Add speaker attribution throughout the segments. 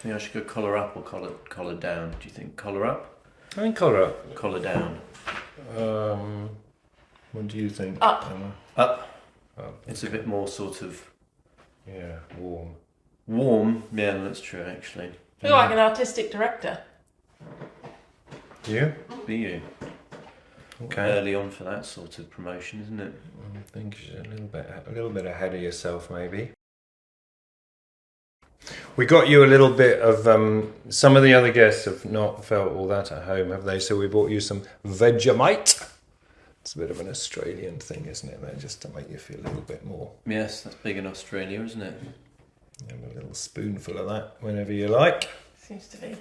Speaker 1: you think I should go collar up or collar down? Do you think collar up?
Speaker 2: I think collar up.
Speaker 1: Collar down.
Speaker 2: What do you think,
Speaker 3: Up.
Speaker 2: Emma?
Speaker 1: Up.
Speaker 2: Up.
Speaker 1: It's a bit more sort of...
Speaker 2: Yeah, warm.
Speaker 1: Warm? Yeah, that's true, actually.
Speaker 3: I feel like an artistic director.
Speaker 2: You?
Speaker 1: Be you.
Speaker 2: Okay.
Speaker 1: Early on for that sort of promotion, isn't it?
Speaker 2: I think you're a little bit ahead of yourself, maybe. We got you a little bit of... some of the other guests have not felt all that at home, have they? So we bought you some Vegemite. It's a bit of an Australian thing, isn't it? There, just to make you feel a little bit more.
Speaker 1: Yes, that's big in Australia, isn't it?
Speaker 2: Have a little spoonful of that whenever you like.
Speaker 3: Seems to be.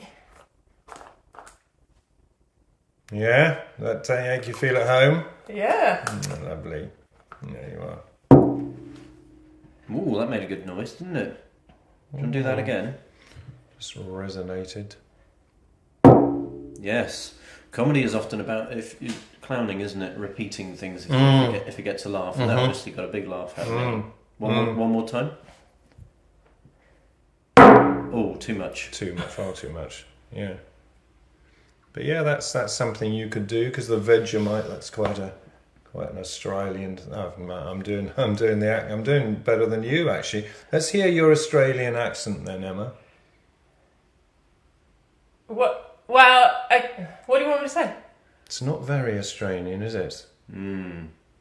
Speaker 2: Yeah? That make you feel at home?
Speaker 3: Yeah.
Speaker 2: Lovely. There you are.
Speaker 1: Ooh, that made a good noise, didn't it? Do you want to do that again?
Speaker 2: Just resonated.
Speaker 1: Yes. Comedy is often about clowning, isn't it? Repeating things if you get to laugh. And that obviously got a big laugh, hasn't it? One more time. Oh, too much.
Speaker 2: Too much, far too much. Yeah. But yeah, that's something you could do, because the Vegemite, that's quite an Australian. Oh, I'm doing better than you, actually. Let's hear your Australian accent then, Emma.
Speaker 3: What? Well, what do you want me to say?
Speaker 2: It's not very Australian, is it?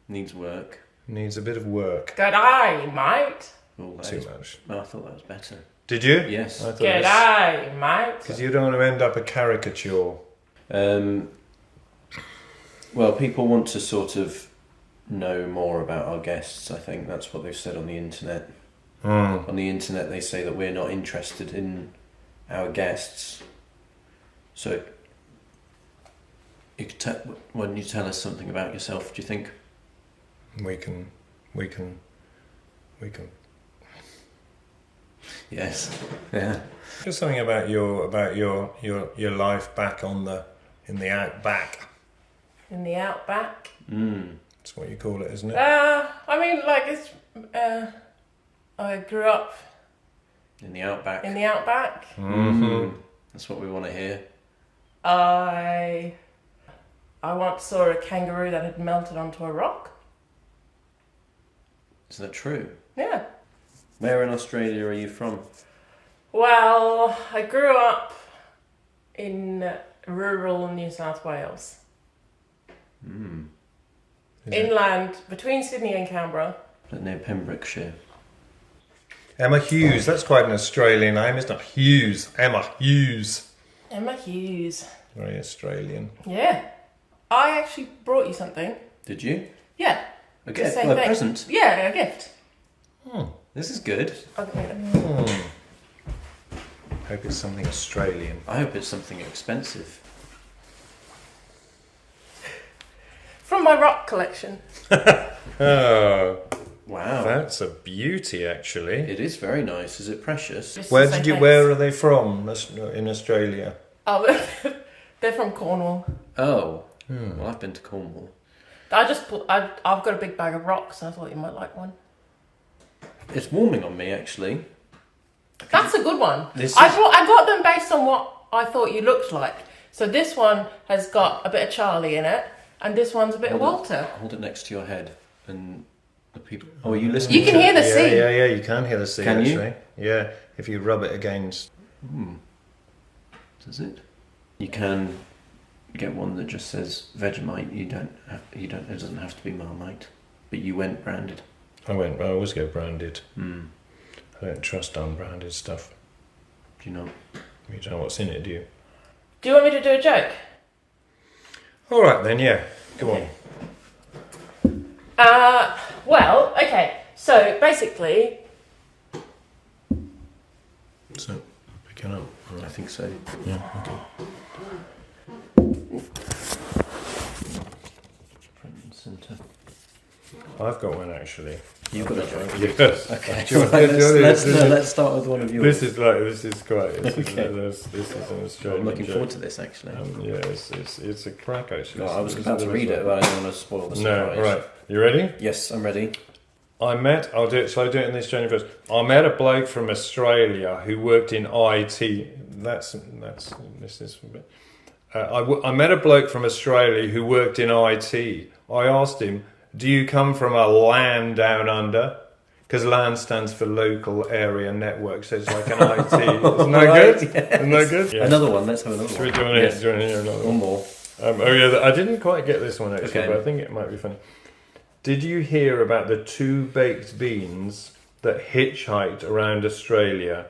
Speaker 1: Needs work.
Speaker 2: Needs a bit of work.
Speaker 3: G'day, mate.
Speaker 1: Oh,
Speaker 2: Too much.
Speaker 1: Oh, I thought that was better.
Speaker 2: Did you?
Speaker 1: Yes.
Speaker 3: G'day, mate.
Speaker 2: Because you don't want to end up a caricature.
Speaker 1: Well, people want to sort of know more about our guests, I think. That's what they've said on the internet. On the internet, they say that we're not interested in our guests. So, why don't you tell us something about yourself, do you think?
Speaker 2: We can.
Speaker 1: Yes. Yeah.
Speaker 2: Just something about your life back in the outback.
Speaker 3: In the outback.
Speaker 2: That's what you call it, isn't it?
Speaker 3: I mean, like it's. I grew up
Speaker 1: In the outback.
Speaker 3: in the outback.
Speaker 1: That's what we want to hear.
Speaker 3: I once saw a kangaroo that had melted onto a rock.
Speaker 1: Is that true?
Speaker 3: Yeah.
Speaker 1: Where in Australia are you from?
Speaker 3: Well, I grew up in rural New South Wales. Inland, between Sydney and Canberra.
Speaker 1: Near Pembrokeshire.
Speaker 2: Emma Hughes. That's quite an Australian name, isn't it? Hughes. Emma Hughes.
Speaker 3: Emma Hughes.
Speaker 2: Very Australian.
Speaker 3: Yeah. I actually brought you something.
Speaker 1: Did you?
Speaker 3: Yeah.
Speaker 1: A
Speaker 3: To
Speaker 1: gift?
Speaker 3: say
Speaker 1: A
Speaker 3: thanks.
Speaker 1: present?
Speaker 3: Yeah, a gift.
Speaker 1: This is good.
Speaker 3: Okay.
Speaker 2: Hope it's something Australian.
Speaker 1: I hope it's something expensive.
Speaker 3: From my rock collection.
Speaker 2: Oh,
Speaker 1: Wow.
Speaker 2: that's a beauty, actually.
Speaker 1: It is very nice. Is it precious?
Speaker 3: Just
Speaker 2: Where
Speaker 3: to say
Speaker 2: did you?
Speaker 3: thanks.
Speaker 2: Where are they from? In Australia.
Speaker 3: Oh, they're from Cornwall.
Speaker 1: Oh. Well, I've been to Cornwall.
Speaker 3: I've got a big bag of rocks, and I thought you might like one.
Speaker 1: It's warming on me, actually.
Speaker 3: That's a good one.
Speaker 1: This
Speaker 3: I
Speaker 1: is-
Speaker 3: got them based on what I thought you looked like. So this one has got a bit of Charlie in it, and this one's a bit of Walter.
Speaker 1: Hold it next to your head, and the people. Oh, are you listening?
Speaker 3: You can hear the
Speaker 2: Yeah,
Speaker 3: sea.
Speaker 2: yeah, you can hear the sea,
Speaker 1: Can you?
Speaker 2: actually. Yeah, if you rub it against.
Speaker 1: Does it? You can get one that just says Vegemite. It doesn't have to be Marmite, but you went branded.
Speaker 2: I always go branded. I don't trust unbranded stuff.
Speaker 1: Do you know?
Speaker 2: You don't know what's in it, do you?
Speaker 3: Do you want me to do a joke?
Speaker 2: All right then, yeah. Go on.
Speaker 3: Well, okay. So basically,
Speaker 2: So, picking up.
Speaker 1: I think so.
Speaker 2: Yeah, okay.
Speaker 1: Front and centre.
Speaker 2: I've got one actually.
Speaker 1: You've got a joke.
Speaker 2: Yes.
Speaker 1: Okay.
Speaker 2: Do you want-
Speaker 1: Let's start with one of yours.
Speaker 2: This is quite. This is an Australian.
Speaker 1: I'm looking
Speaker 2: joke.
Speaker 1: forward to this, actually.
Speaker 2: Yeah, it's a crack actually.
Speaker 1: God, I was
Speaker 2: This is
Speaker 1: about to
Speaker 2: the
Speaker 1: read
Speaker 2: best
Speaker 1: it,
Speaker 2: one.
Speaker 1: but I don't want to spoil the
Speaker 2: No,
Speaker 1: surprise.
Speaker 2: all right. You ready?
Speaker 1: Yes, I'm ready.
Speaker 2: I'll do it. Shall I do it in this January first? I met a bloke from Australia who worked in IT. This is a bit. I met a bloke from Australia who worked in IT. I asked him, "Do you come from a LAN down under?" Because LAN stands for local area network, so it's like an IT. Isn't that
Speaker 1: Right,
Speaker 2: good?
Speaker 1: yes.
Speaker 2: Isn't that good? Yeah.
Speaker 1: Another one. Let's have another
Speaker 2: Should
Speaker 1: one.
Speaker 2: we do
Speaker 1: Yes.
Speaker 2: another
Speaker 1: One more.
Speaker 2: Oh yeah, I didn't quite get this one actually,
Speaker 1: Okay.
Speaker 2: but I think it might be funny. Did you hear about the two baked beans that hitchhiked around Australia?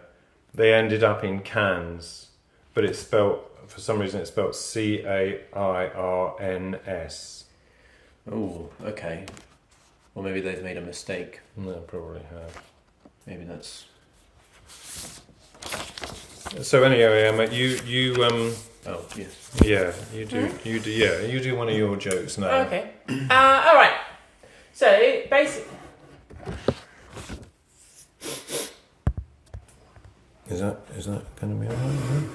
Speaker 2: They ended up in Cairns, but it's spelt, for some reason it's spelt Cairns.
Speaker 1: Oh, okay. Or maybe they've made a mistake.
Speaker 2: No, probably have.
Speaker 1: Maybe that's...
Speaker 2: So anyway, Emma, you
Speaker 1: Oh, yes.
Speaker 2: yeah, you do one of your jokes now.
Speaker 3: Okay. All right. So basically,
Speaker 2: Is that going to be alright?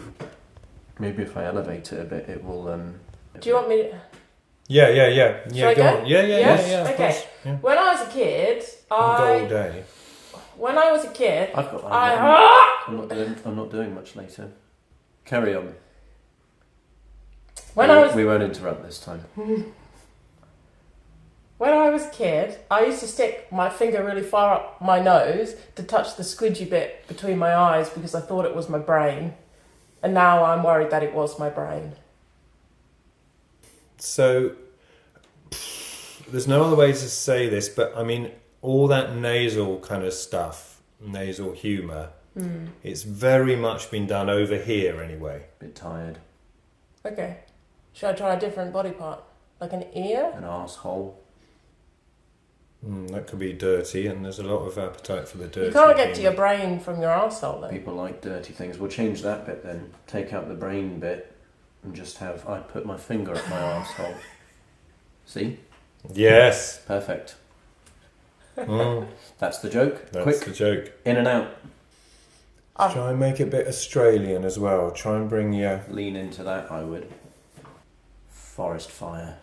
Speaker 1: Maybe if I elevate it a bit, it will...
Speaker 3: do you want me to...
Speaker 2: Yeah.
Speaker 3: Shall I
Speaker 2: Go
Speaker 3: go?
Speaker 2: on. Yeah. Of
Speaker 3: Okay.
Speaker 2: course. Yeah.
Speaker 3: When I was a kid,
Speaker 2: All day.
Speaker 3: when I was a kid,
Speaker 1: I've got... I'm not doing much later. Carry on. We won't interrupt this time.
Speaker 3: When I was a kid, I used to stick my finger really far up my nose to touch the squidgy bit between my eyes because I thought it was my brain. And now I'm worried that it was my brain.
Speaker 2: So, there's no other way to say this, but I mean, all that nasal kind of stuff, nasal humour, it's very much been done over here anyway.
Speaker 1: Bit tired.
Speaker 3: Okay. Should I try a different body part? Like an ear?
Speaker 1: An arsehole.
Speaker 2: That could be dirty, and there's a lot of appetite for the dirty.
Speaker 3: You can't get to your brain from your arsehole though.
Speaker 1: People like dirty things. We'll change that bit then. Take out the brain bit and just have... I put my finger up my arsehole. See?
Speaker 2: Yes.
Speaker 1: Perfect. That's the joke.
Speaker 2: That's
Speaker 1: Quick.
Speaker 2: the joke.
Speaker 1: In and out.
Speaker 2: Try and make it a bit Australian as well. Try and bring your...
Speaker 1: Lean into that, I would. Forest fire.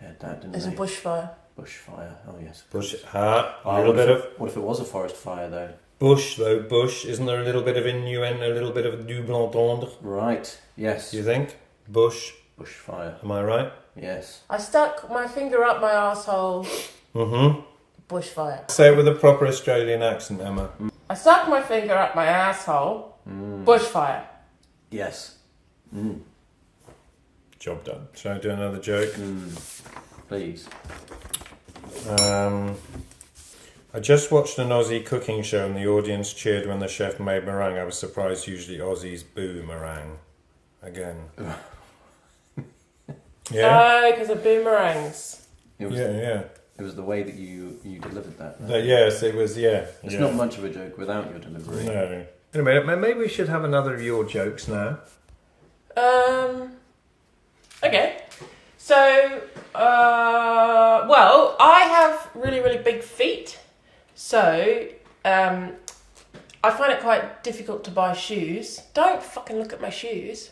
Speaker 1: We had that, didn't
Speaker 3: It's a
Speaker 1: we?
Speaker 3: bushfire.
Speaker 1: Bushfire. Oh, yes.
Speaker 2: Bush...
Speaker 1: Oh,
Speaker 2: a little bit of...
Speaker 1: What if it was a forest fire, though?
Speaker 2: Bush, though. Bush. Isn't there a little bit of innuendo, a little bit of double entendre?
Speaker 1: Right. Yes.
Speaker 2: Do you think? Bush.
Speaker 1: Bushfire.
Speaker 2: Am I right?
Speaker 1: Yes.
Speaker 3: I stuck my finger up my arsehole.
Speaker 2: Mm-hmm.
Speaker 3: Bushfire.
Speaker 2: Say it with a proper Australian accent, Emma.
Speaker 3: I stuck my finger up my asshole. Bushfire.
Speaker 1: Yes.
Speaker 2: Job done. Shall I do another joke?
Speaker 1: Please.
Speaker 2: I just watched an Aussie cooking show and the audience cheered when the chef made meringue. I was surprised usually Aussies boo meringue. Again. Yeah?
Speaker 3: Oh, because of boomerangs.
Speaker 1: It was,
Speaker 2: Yeah.
Speaker 1: It was the way that you delivered that.
Speaker 2: Yes, it was, yeah.
Speaker 1: It's
Speaker 2: yeah.
Speaker 1: not much of a joke without your delivery.
Speaker 2: No. Anyway, maybe we should have another of your jokes now.
Speaker 3: Okay. So, well, I have really, really big feet. So, I find it quite difficult to buy shoes. Don't fucking look at my shoes.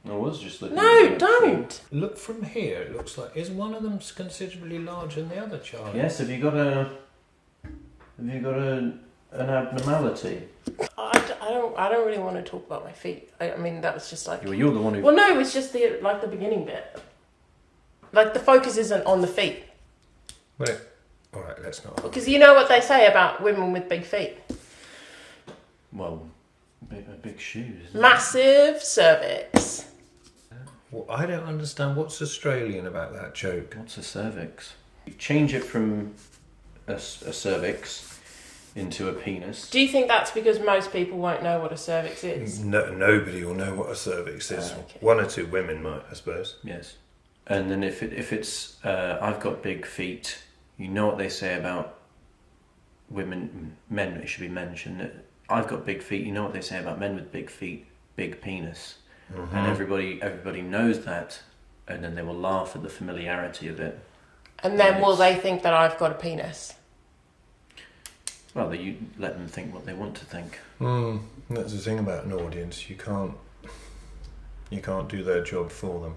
Speaker 1: I was just looking.
Speaker 3: No, don't.
Speaker 2: Look from here, it looks like... Is one of them considerably larger than the other, Charlie?
Speaker 1: Yes. Have you got an abnormality?
Speaker 3: I don't really want to talk about my feet. I mean, that was just like...
Speaker 1: Well, you're the one who...
Speaker 3: Well, no, it's just the beginning bit. Like, the focus isn't on the feet.
Speaker 2: Wait. All right, let's not...
Speaker 3: Because you know what they say about women with big feet?
Speaker 1: Well, big shoes.
Speaker 3: Massive cervix.
Speaker 2: Well, I don't understand what's Australian about that joke.
Speaker 1: What's a cervix? You change it from a cervix into a penis.
Speaker 3: Do you think that's because most people won't know what a cervix is?
Speaker 2: No, nobody will know what a cervix is.
Speaker 3: Okay.
Speaker 2: One or two women might, I suppose.
Speaker 1: Yes. And then if it's I've got big feet, you know what they say about men, it should be men, shouldn't it? I've got big feet, you know what they say about men with big feet, big penis.
Speaker 2: Mm-hmm.
Speaker 1: And everybody knows that, and then they will laugh at the familiarity of it.
Speaker 3: And then will they think that I've got a penis?
Speaker 1: Well, you let them think what they want to think.
Speaker 2: That's the thing about an audience. You can't do their job for them.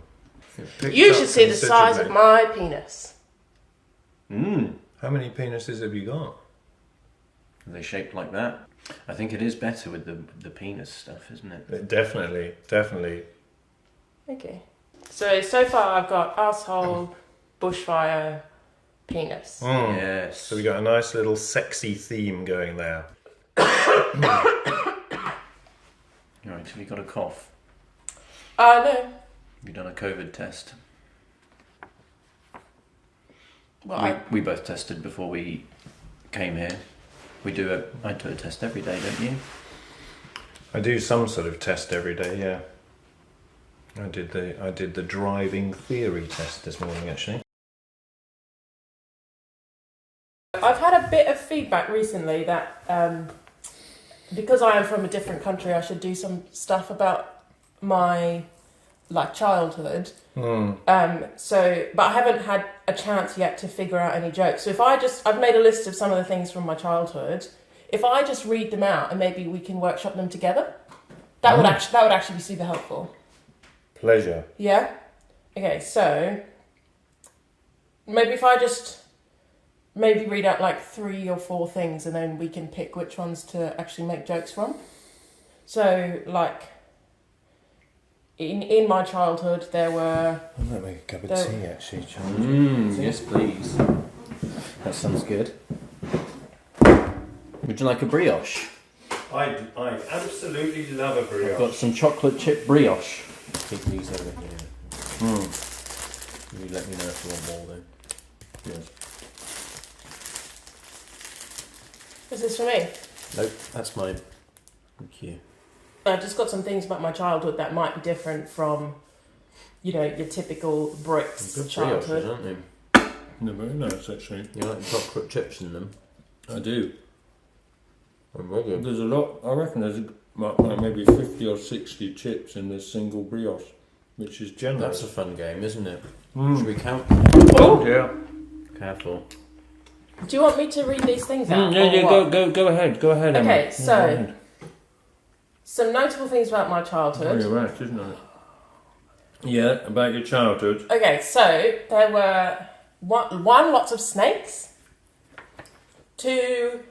Speaker 3: You should see the size of my penis.
Speaker 2: How many penises have you got?
Speaker 1: Are they shaped like that? I think it is better with the penis stuff, isn't it?
Speaker 2: Definitely.
Speaker 3: Okay. So far I've got asshole, bushfire, penis.
Speaker 1: Yes.
Speaker 2: So we got a nice little sexy theme going there.
Speaker 1: Right, have you got a cough?
Speaker 3: No.
Speaker 1: Have you done a COVID test?
Speaker 3: Well,
Speaker 1: we both tested before we came here. I do a test every day, don't you?
Speaker 2: I do some sort of test every day, yeah. I did the driving theory test this morning, actually.
Speaker 3: I've had a bit of feedback recently that because I am from a different country, I should do some stuff about my childhood. But I haven't had a chance yet to figure out any jokes. So I've made a list of some of the things from my childhood. If I just read them out and maybe we can workshop them together, that would actually be super helpful.
Speaker 2: Pleasure.
Speaker 3: Yeah. Okay. So maybe if I just read out like 3 or 4 things and then we can pick which ones to actually make jokes from. So like in my childhood there were...
Speaker 2: I might make a cup of tea actually, Charlie.
Speaker 1: Yes, please. That sounds good. Would you like a brioche?
Speaker 2: I absolutely love a brioche.
Speaker 1: I've got some chocolate chip brioche. Keep these over here. You let me know if you want more though. Yes.
Speaker 3: Is this for me?
Speaker 1: Nope, that's mine. Thank you.
Speaker 3: I've just got some things about my childhood that might be different from, your typical Brits
Speaker 1: Good
Speaker 3: childhood.
Speaker 1: brioches, aren't they?
Speaker 2: They're very nice, actually.
Speaker 1: You like the chocolate chips in them?
Speaker 2: I do.
Speaker 1: I'm ready.
Speaker 2: There's a lot. I reckon there's maybe 50 or 60 chips in this single brioche, which is generous.
Speaker 1: That's a fun game, isn't it? Should we count?
Speaker 3: Oh!
Speaker 2: Yeah.
Speaker 1: Careful.
Speaker 3: Do you want me to read these things out?
Speaker 2: Go ahead. Go ahead, Emma.
Speaker 3: Okay, so some notable things about my childhood.
Speaker 2: Very right, isn't it? Yeah, about your childhood.
Speaker 3: Okay, so there were one, lots of snakes. 2,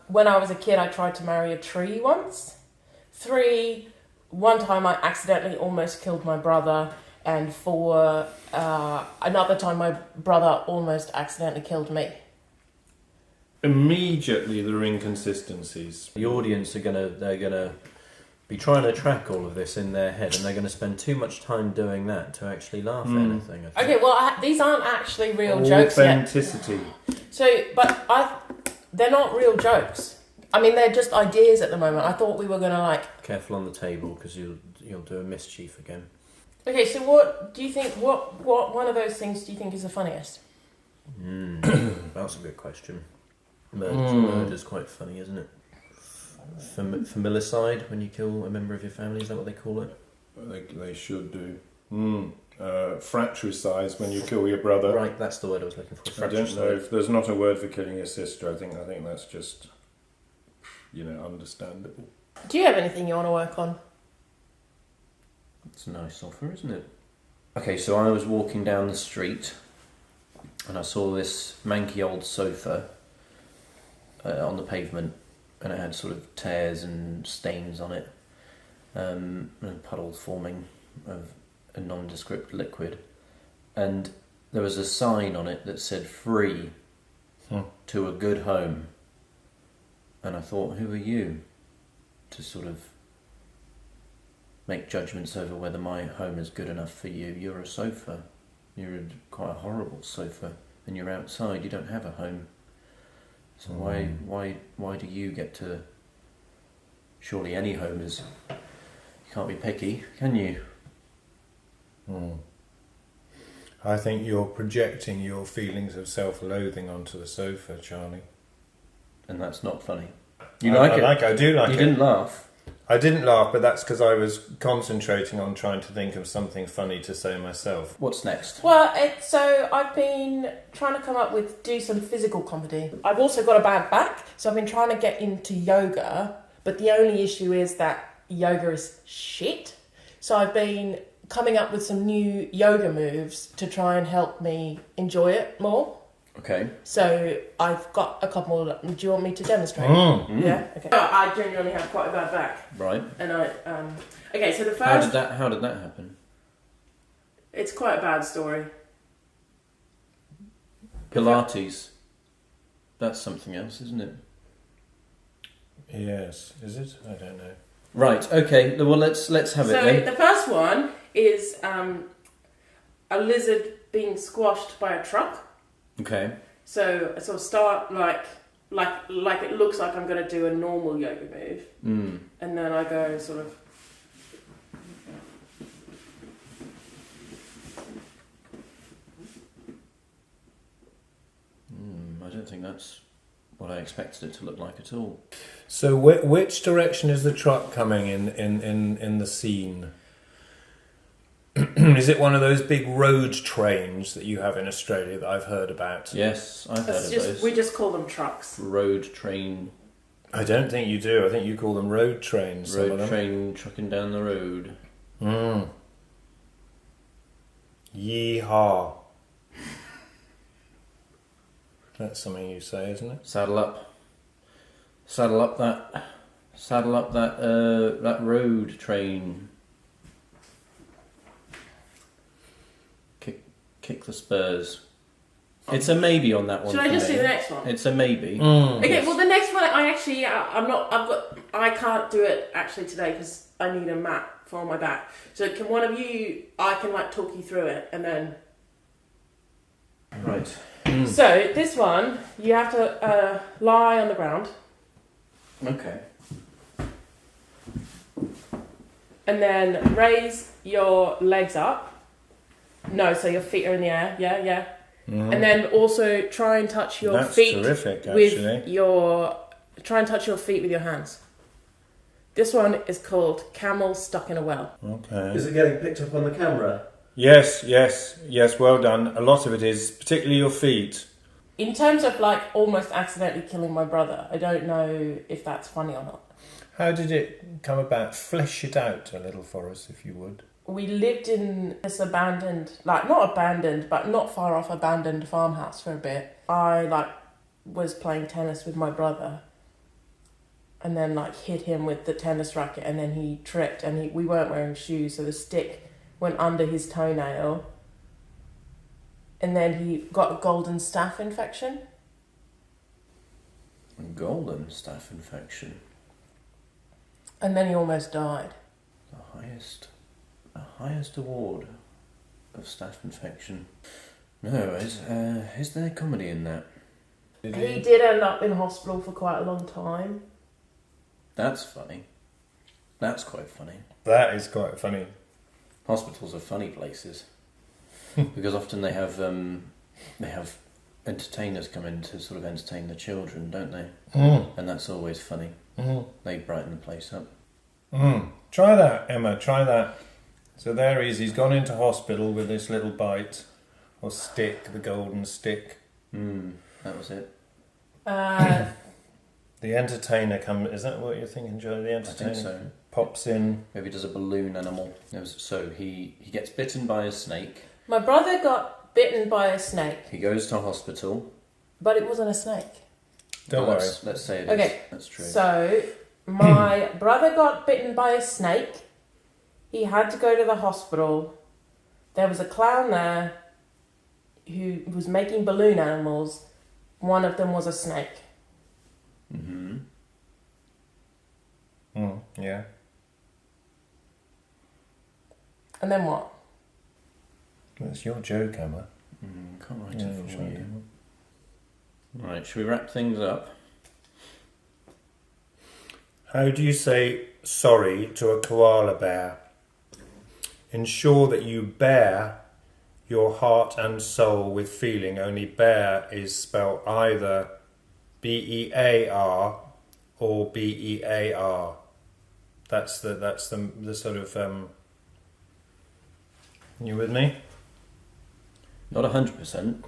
Speaker 3: when I was a kid, I tried to marry a tree once. 3, one time I accidentally almost killed my brother. And 4, another time my brother almost accidentally killed me.
Speaker 2: Immediately there are inconsistencies.
Speaker 1: The audience they're gonna be trying to track all of this in their head, and they're gonna spend too much time doing that to actually laugh at anything. I think.
Speaker 3: Okay, well, these aren't actually real jokes yet.
Speaker 2: Authenticity.
Speaker 3: So, they're not real jokes. I mean, they're just ideas at the moment. I thought we were gonna
Speaker 1: Careful on the table, because you'll do a mischief again.
Speaker 3: Okay, so what do you think? What one of those things do you think is the funniest?
Speaker 1: That's a good question. Murder's quite funny, isn't it? Familicide, when you kill a member of your family, is that what they call it?
Speaker 2: They should do. Fratricide, when you kill your brother.
Speaker 1: Right, that's the word I was looking for.
Speaker 2: I don't know if there's not a word for killing your sister. I think that's just, understandable.
Speaker 3: Do you have anything you want to work on?
Speaker 1: It's a nice offer, isn't it? Okay, so I was walking down the street and I saw this manky old sofa on the pavement, and it had sort of tears and stains on it, and puddles forming of a nondescript liquid, and there was a sign on it that said "free to a good home," and I thought, who are you to sort of make judgments over whether my home is good enough for you? You're a sofa. You're quite a horrible sofa, and you're outside. You don't have a home. So why do you get to? Surely any home is. You can't be picky, can you?
Speaker 2: I think you're projecting your feelings of self-loathing onto the sofa, Charlie.
Speaker 1: And that's not funny. You like it?
Speaker 2: I do like it.
Speaker 1: You didn't laugh.
Speaker 2: I didn't laugh, but that's because I was concentrating on trying to think of something funny to say myself.
Speaker 1: What's next?
Speaker 3: Well, so I've been trying to come up with do some physical comedy. I've also got a bad back, so I've been trying to get into yoga, but the only issue is that yoga is shit. So I've been coming up with some new yoga moves to try and help me enjoy it more.
Speaker 1: Okay.
Speaker 3: So I've got a couple. Do you want me to demonstrate? Yeah. Okay. I genuinely have quite a bad back.
Speaker 1: Right.
Speaker 3: And okay. So the first.
Speaker 1: How did that happen?
Speaker 3: It's quite a bad story.
Speaker 1: Pilates. That's something else, isn't it?
Speaker 2: Yes. Is it? I don't know.
Speaker 1: Right. Okay. Well, let's have it then.
Speaker 3: So the first one is a lizard being squashed by a truck.
Speaker 1: Okay.
Speaker 3: So I sort of start like it looks like I'm going to do a normal yoga move, and then I go sort of.
Speaker 1: I don't think that's what I expected it to look like at all.
Speaker 2: So which direction is the truck coming in the scene? Is it one of those big road trains that you have in Australia that I've heard about?
Speaker 1: Yes, I've heard of those.
Speaker 3: We just call them trucks.
Speaker 1: Road train.
Speaker 2: I don't think you do. I think you call them road trains.
Speaker 1: Road train trucking down the road.
Speaker 2: Yeehaw. That's something you say, isn't it?
Speaker 1: Saddle up that road train. Kick the spurs. It's a maybe on that one.
Speaker 3: Should I just do the next one?
Speaker 1: It's a maybe.
Speaker 3: Okay,
Speaker 1: Yes.
Speaker 3: well the next one I can't do it actually today because I need a mat for my back. So can one of you, I can like talk you through it and then.
Speaker 1: Right.
Speaker 3: So this one, you have to lie on the ground
Speaker 1: Okay.
Speaker 3: and then raise your legs up. No, so your feet are in the air. Yeah. And then also try and touch your
Speaker 2: That's
Speaker 3: feet
Speaker 2: terrific,
Speaker 3: with
Speaker 2: actually.
Speaker 3: try and touch your feet with your hands. This one is called Camel Stuck in a Well.
Speaker 2: Okay.
Speaker 1: Is it getting picked up on the camera?
Speaker 2: Yes, well done. A lot of it is, particularly your feet.
Speaker 3: In terms of like almost accidentally killing my brother, I don't know if that's funny or not.
Speaker 2: How did it come about? Flesh it out a little for us, if you would.
Speaker 3: We lived in this abandoned, like not abandoned, but not far off abandoned farmhouse for a bit. I was playing tennis with my brother and then hit him with the tennis racket and then he tripped and we weren't wearing shoes, so the stick went under his toenail and then he got a golden staph infection.
Speaker 1: A golden staph infection.
Speaker 3: And then he almost died.
Speaker 1: The highest award of staph infection. No, is there comedy in that?
Speaker 3: He did end up in hospital for quite a long time.
Speaker 1: That's funny. That's quite funny.
Speaker 2: That is quite funny.
Speaker 1: Hospitals are funny places because often they have entertainers come in to sort of entertain the children, don't they? And that's always funny. They brighten the place up.
Speaker 2: Try that, Emma. Try that. So there he is. He's gone into hospital with this little bite or stick, the golden stick.
Speaker 1: That was it.
Speaker 2: The entertainer comes. Is that what you're thinking, Joe? The entertainer
Speaker 1: I think so.
Speaker 2: pops in.
Speaker 1: Maybe does a balloon animal. So he gets bitten by a snake.
Speaker 3: My brother got bitten by a snake.
Speaker 1: He goes to hospital.
Speaker 3: But it wasn't a snake.
Speaker 2: Don't worry.
Speaker 1: Let's say it
Speaker 3: Okay,
Speaker 1: is. That's true.
Speaker 3: So, my brother got bitten by a snake. He had to go to the hospital. There was a clown there who was making balloon animals. One of them was a snake.
Speaker 2: Yeah.
Speaker 3: And then what?
Speaker 2: That's your joke, Emma.
Speaker 1: Can't write it for you.
Speaker 2: Emma.
Speaker 1: Right, should we wrap things up?
Speaker 2: How do you say sorry to a koala bear? Ensure that you bear your heart and soul with feeling. Only bear is spelled either B-E-A-R or B-E-A-R. That's the sort of you with me?
Speaker 1: Not 100%.